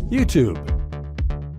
YouTube.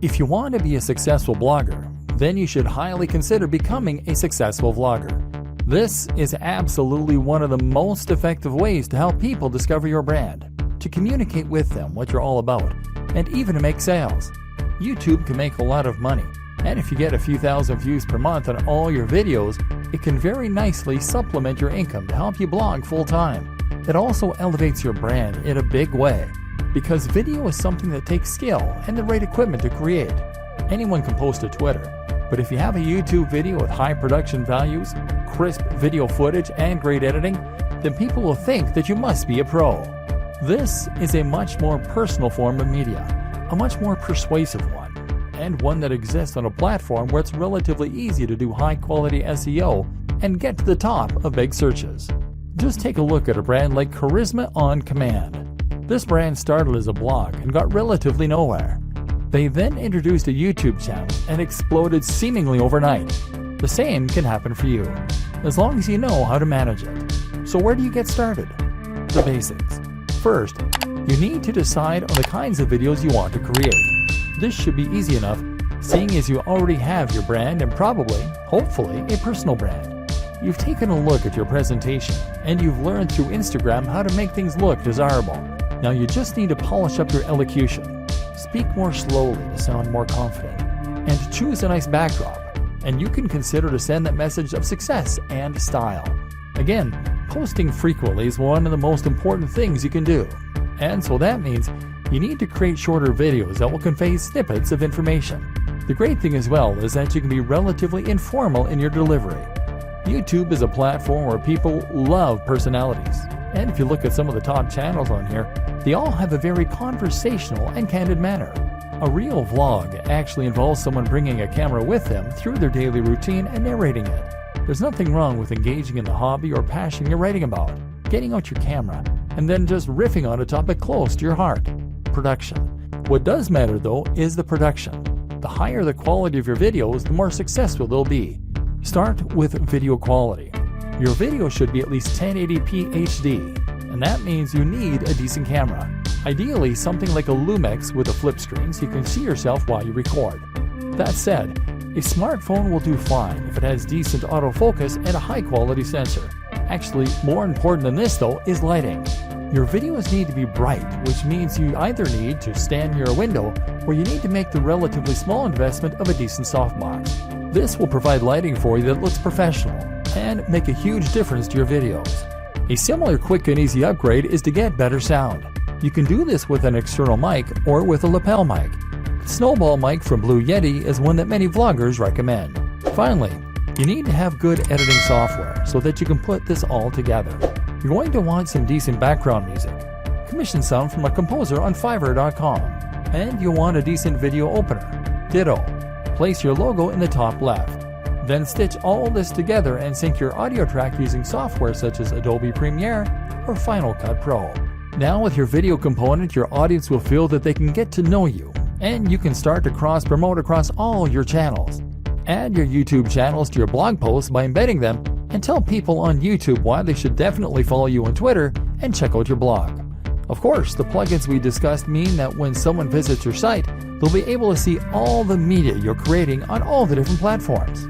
If you want to be a successful blogger, then you should highly consider becoming a successful vlogger. This is absolutely one of the most effective ways to help people discover your brand, to communicate with them what you're all about, and even to make sales. YouTube can make a lot of money, and if you get a few thousand views per month on all your videos, it can very nicely supplement your income to help you blog full-time. It also elevates your brand in a big way, because video is something that takes skill and the right equipment to create. Anyone can post to Twitter, but if you have a YouTube video with high production values, crisp video footage, and great editing, then people will think that you must be a pro. This is a much more personal form of media, a much more persuasive one, and one that exists on a platform where it's relatively easy to do high-quality SEO and get to the top of big searches. Just take a look at a brand like Charisma on Command. This brand started as a blog and got relatively nowhere. They then introduced a YouTube channel and exploded seemingly overnight. The same can happen for you, as long as you know how to manage it. So where do you get started? The basics. First, you need to decide on the kinds of videos you want to create. This should be easy enough, seeing as you already have your brand and probably, hopefully, a personal brand. You've taken a look at your presentation, and you've learned through Instagram how to make things look desirable. Now you just need to polish up your elocution, speak more slowly to sound more confident, and choose a nice backdrop, and you can consider to send that message of success and style. Again, posting frequently is one of the most important things you can do, and so that means you need to create shorter videos that will convey snippets of information. The great thing as well is that you can be relatively informal in your delivery. YouTube is a platform where people love personalities, and if you look at some of the top channels on here, they all have a very conversational and candid manner. A real vlog actually involves someone bringing a camera with them through their daily routine and narrating it. There's nothing wrong with engaging in the hobby or passion you're writing about, getting out your camera, and then just riffing on a topic close to your heart. Production. What does matter though is the production. The higher the quality of your videos, the more successful they'll be. Start with video quality. Your video should be at least 1080p HD, and that means you need a decent camera. Ideally, something like a Lumix with a flip screen so you can see yourself while you record. That said, a smartphone will do fine if it has decent autofocus and a high-quality sensor. Actually, more important than this though is lighting. Your videos need to be bright, which means you either need to stand near a window or you need to make the relatively small investment of a decent softbox. This will provide lighting for you that looks professional and make a huge difference to your videos. A similar quick and easy upgrade is to get better sound. You can do this with an external mic or with a lapel mic. The Snowball mic from Blue Yeti is one that many vloggers recommend. Finally, you need to have good editing software so that you can put this all together. You're going to want some decent background music. Commission some from a composer on Fiverr.com. And you'll want a decent video opener. Ditto. Place your logo in the top left. Then stitch all this together and sync your audio track using software such as Adobe Premiere or Final Cut Pro. Now with your video component, your audience will feel that they can get to know you, and you can start to cross-promote across all your channels. Add your YouTube channels to your blog posts by embedding them, and tell people on YouTube why they should definitely follow you on Twitter and check out your blog. Of course, the plugins we discussed mean that when someone visits your site, they'll be able to see all the media you're creating on all the different platforms.